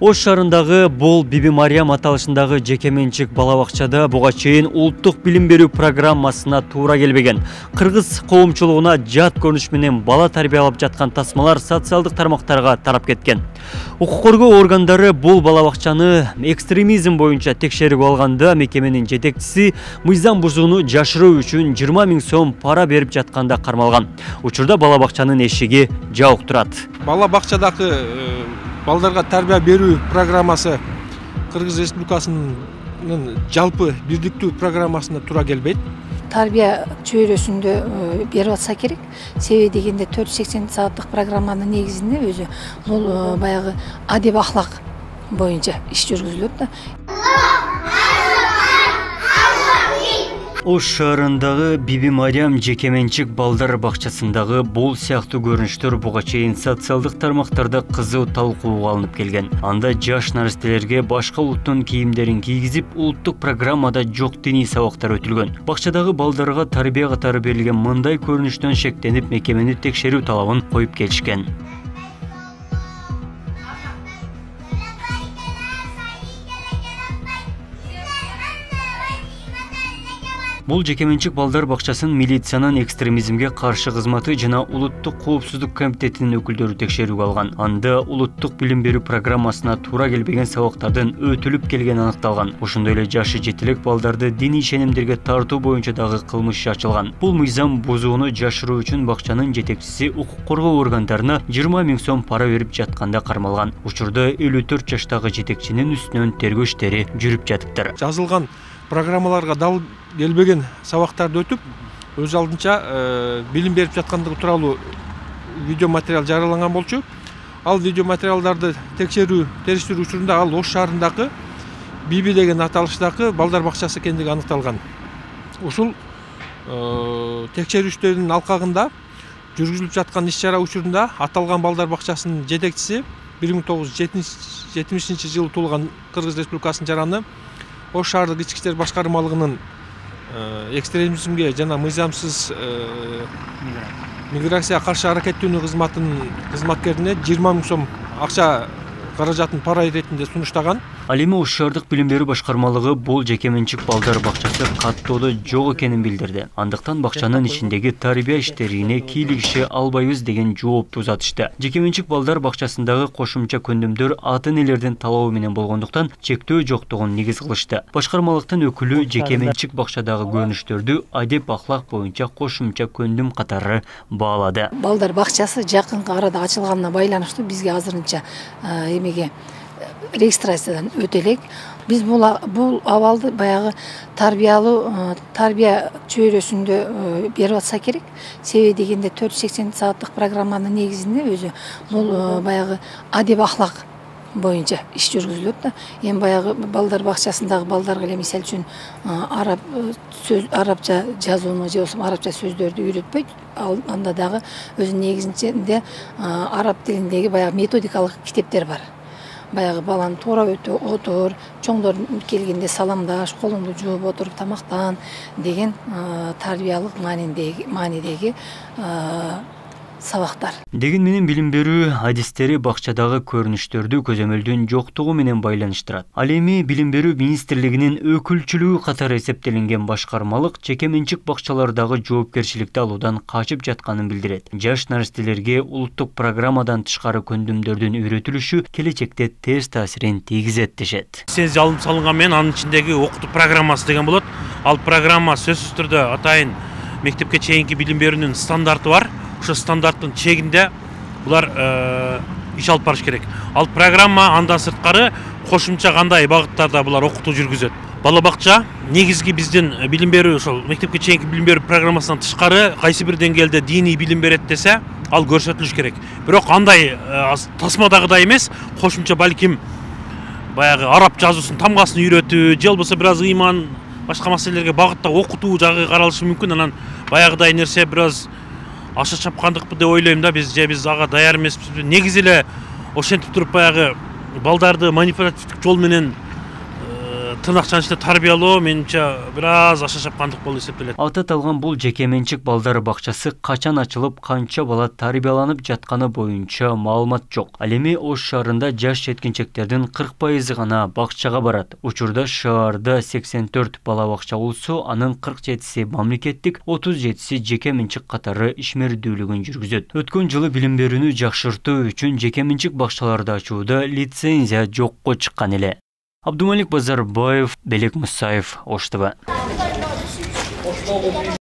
Ош шаарындагы Бул Биби Мариям аталышындагы жекеменчик балабакчада буга чейин улуттук билим берүү программасына туура келбеген. Кыргыз коомчулугуна жат көрүнүш менен бала тарбиялап жаткан тасмалар социалдык тармактарга тарап кеткен. Укук коргоо органдары бул балабакчаны экстремизм боюнча текшерип алганда мекеменин жетекчиси мыйзам бузууну жашыруу үчүн 20 000 сом пара берип жатканда кармалган. Учурда балабакчанын эшиги жабык турат. Балабакчадагы балдарга тарбия берүү программасы Кыргыз Республикасынын жалпы бирдиктүү программасына туура келбейт. Тарбия чөйрөсүндө берип атса керек. Себеби дегенде 480 сааттык программанын негизинде өзү бул баягы адеп ахлак боюнча иш жүргүзүлөт да. Ош шаарындагы Биби Мариям жекеменчик балдар бакчасындагы бул сыяктуу көрүнүштөр буга чейин социалдык тармактарда кызуу талкууга алынып келген. Анда жаш наристелерге башка улуттун кийимдерин кийгизип, улуттук программада жок диний сабактар өтүлгөн. Бакчадагы балдарга тарбия катары берилген мындай көрүнүштөн шектенип, мекемени текшерүү талабын коюп келишкен. Бул жекеменчик балдар бакчасын милициянын экстремизмге каршы кызматы жана улуттук коопсуздук комитетинин өкүлдөрү текшерүүгө алган. Анда улуттук билим берүү программасына туура келбеген сабактардын өтүлүп келгени аныкталган. Ошондой эле жашы жетилек балдарды диний ишенимдерге тартуу боюнча дагы кылмыш ачылган. Бул мыйзам бузууну жашыруу үчүн бакчанын жетекчиси укук коргоо органдарына 20 000 сом пара берип жатканда кармалган. Учурда 54 жаштагы жетекчинин үстүнөн тергөө иштери жүрүп жатыптыр. Жазылган программаларга дал келбеген сабактарды өтүп, өз алдынча билим берип жаткандыгы тууралуу видео материал жарыяланган болчу. Ал видео материалдарды териштирүү учурунда ал Ош шаарындагы Биби деген аталыштагы балдар бакчасы экендиги аныкталган. Ушул текшерүү иштеринин алкагында жүргүзүлүп жаткан иш-чара учурунда аталган балдар бакчасынын жетекчиси 1970 жылы туулган Кыргыз Республикасынын жараны Ош шаардык ички иштер башкармалыгынын экстремизмге жана мыйзамсыз миграцияга каршы аракеттөнүү кызматынын кызматкерине 20 000 сом акча каражатын пара иретинде сунуштаган. Ал эми Ош шаардык билим берүү башкармалыгы бул жекеменчик балдар бакчасы каттоодо жок экенин билдирди. Андыктан бакчанын ичиндеги тарбия иштерине кийлигише албайбыз деген жоопту узатышты. Жекеменчик балдар бакчасындагы кошумча көндүмдөр ата-энелердин талабы менен болгондуктан чектөө жоктугун негиз кылышты. Башкармалыктын өкүлү жекеменчик бакчадагы көрүнүштөрдү адеп ахлак боюнча кошумча көндүм катары баалады. Балдар бакчасы жакынкы арада ачылганына байланыштуу бизге азырынча эмеге регистрациядан өтө элек. Биз бул абалды баягы тарбия чөйрөсүндө берип атса керек. Себеби дегенде 480 сааттык программанын негизинде өзү бул баягы адеп ахлак боюнча иш жүргүзүлөт да. Эми баягы балдар бакчасындагы балдарга эле мисалы үчүн арабча жазууну же болбосо арабча сөздөрдү үйрөтпөйт. Анда дагы өзүнүн негизинде араб тилиндеги баягы методикалык китептер бар. Баягы баланы туура отур, чоңдор келгенде саламдаш, колуңду жууп отуруп тамактан деген тарбиялык маанидеги сабактар. Деген менен билим берүү адистери бакчадагы көрүнүштөрдү көзөмөлдүн жоктугу менен байланыштырат. Ал эми билим берүү министрлигинин өкүлчүлүгү катары эсептелинген башкармалык жекеменчик бакчалардагы жоопкерчиликти алуудан качып жатканын билдирет. Жаш наристелерге улуттук программадан тышкары көндүмдөрдүн үйрөтүлүшү келечекте терс таасирин тийгизет дешет. Сен алынып салынган менен анын ичиндеги окутуу программасы деген болот. Ал программа сөзсүз түрдө атайын мектепке чейинки билим берүүнүн стандарты бар. Ошо стандарттын чегинде булар иш алып барыш керек. Ал программа андан сырткары кошумча кандай багыттарда булар окутуу жүргүзөт. Бала бакча негизги биздин билим берүү ошол мектепке чейинки билим берүү программасынан тышкары кайсы бир деңгээлде диний билим берет десе, ал көрсөтүлүш керек. Бирок андай тасмадагыдай эмес, кошумча балким баягы араб жазуусун тамгасын үйрөтүү, же болбосо бир аз ыйман башка маселелерге багыттап окутуу жагы каралышы мүмкүн. Анан баягыдай нерсе бир аз аша чапкандыкпы деп ойлойм да. Биз ага даяр эмеспиз. Негизи эле ошентип туруп баягы балдарды манипулятивдик жол менен тырнакчанын ичинде тарбиялоо менимче бир аз аша чапкандык болуп эсептелет. Аталган бул жеке менчик балдар бакчасы качан ачылып, канча бала тарбияланып жатканы боюнча маалымат жок. Ал эми Ош шаарында жаш жеткинчектердин 40% гана бакчага барат. Учурда шаарда 84 бала бакча болсо, анын 47си мамлекеттик, 37си жеке менчик катары ишмердүүлүгүн жүргүзөт. Өткөн жылы билим берүүнү жакшыртуу үчүн жеке менчик бакчаларды ачууда лицензия жокко чыккан эле. Абдумалик Базарбаев, Белек Мусаев, Ош ТВ.